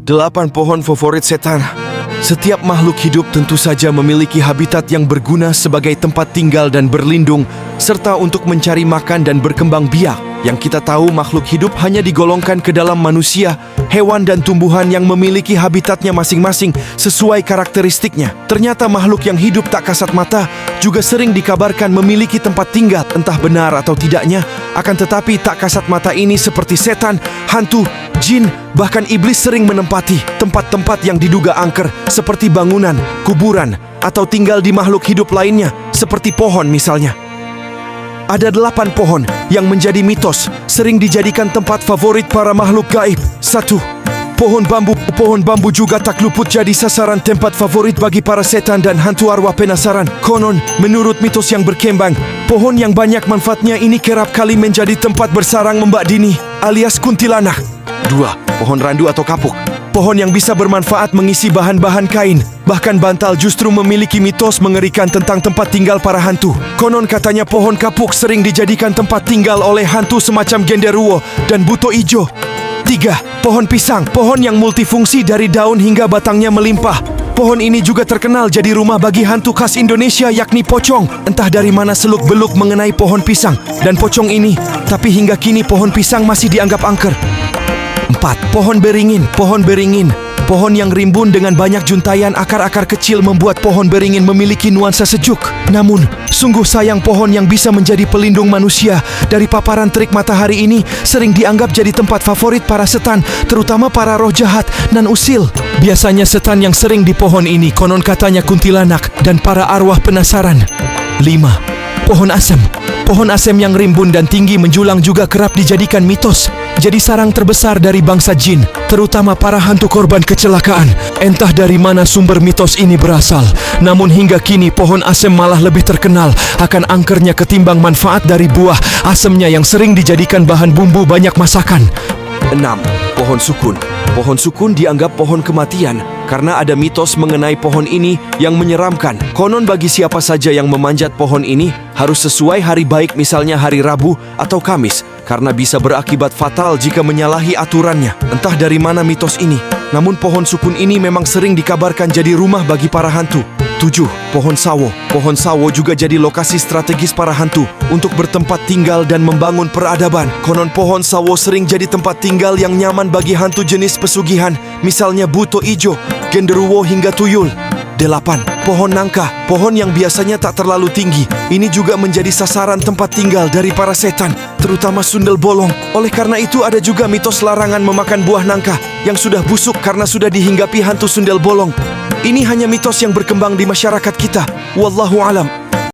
8 pohon favorit setan. Setiap makhluk hidup tentu saja memiliki habitat yang berguna sebagai tempat tinggal dan berlindung, serta untuk mencari makan dan berkembang biak. Yang kita tahu, makhluk hidup hanya digolongkan ke dalam manusia, hewan dan tumbuhan yang memiliki habitatnya masing-masing sesuai karakteristiknya. Ternyata makhluk yang hidup tak kasat mata juga sering dikabarkan memiliki tempat tinggal, entah benar atau tidaknya. Akan tetapi tak kasat mata ini seperti setan, hantu, jin, bahkan iblis sering menempati tempat-tempat yang diduga angker seperti bangunan, kuburan, atau tinggal di makhluk hidup lainnya seperti pohon misalnya. Ada 8 pohon yang menjadi mitos sering dijadikan tempat favorit para makhluk gaib. 1. Pohon bambu. Pohon bambu juga tak luput jadi sasaran tempat favorit bagi para setan dan hantu arwah penasaran. Konon, menurut mitos yang berkembang, pohon yang banyak manfaatnya ini kerap kali menjadi tempat bersarang Mbak Dini alias kuntilanak. 2. Pohon randu atau kapuk. Pohon yang bisa bermanfaat mengisi bahan-bahan kain. Bahkan bantal justru memiliki mitos mengerikan tentang tempat tinggal para hantu. Konon katanya pohon kapuk sering dijadikan tempat tinggal oleh hantu semacam genderuwo dan buto ijo. 3. Pohon pisang. Pohon yang multifungsi dari daun hingga batangnya melimpah. Pohon ini juga terkenal jadi rumah bagi hantu khas Indonesia yakni pocong. Entah dari mana seluk-beluk mengenai pohon pisang dan pocong ini, tapi hingga kini pohon pisang masih dianggap angker. 4. Pohon beringin. Pohon beringin. Pohon yang rimbun dengan banyak juntayan akar-akar kecil membuat pohon beringin memiliki nuansa sejuk. Namun, sungguh sayang pohon yang bisa menjadi pelindung manusia dari paparan terik matahari ini sering dianggap jadi tempat favorit para setan, terutama para roh jahat nan usil. Biasanya setan yang sering di pohon ini konon katanya kuntilanak dan para arwah penasaran. 5. Pohon asem. Pohon asem yang rimbun dan tinggi menjulang juga kerap dijadikan mitos jadi sarang terbesar dari bangsa jin, terutama para hantu korban kecelakaan. Entah dari mana sumber mitos ini berasal, namun hingga kini pohon asem malah lebih terkenal akan angkernya ketimbang manfaat dari buah asemnya yang sering dijadikan bahan bumbu banyak masakan. 6. Pohon sukun. Pohon sukun dianggap pohon kematian karena ada mitos mengenai pohon ini yang menyeramkan. Konon bagi siapa saja yang memanjat pohon ini harus sesuai hari baik, misalnya hari Rabu atau Kamis, karena bisa berakibat fatal jika menyalahi aturannya. Entah dari mana mitos ini, namun pohon sukun ini memang sering dikabarkan jadi rumah bagi para hantu. 7. Pohon sawo. Pohon sawo juga jadi lokasi strategis para hantu untuk bertempat tinggal dan membangun peradaban. Konon pohon sawo sering jadi tempat tinggal yang nyaman bagi hantu jenis pesugihan, misalnya buto ijo, genderuwo hingga tuyul. 8. Pohon nangka. Pohon yang biasanya tak terlalu tinggi, ini juga menjadi sasaran tempat tinggal dari para setan, terutama sundel bolong. Oleh karena itu ada juga mitos larangan memakan buah nangka yang sudah busuk karena sudah dihinggapi hantu sundel bolong. Ini hanya mitos yang berkembang di masyarakat kita. Wallahu alam.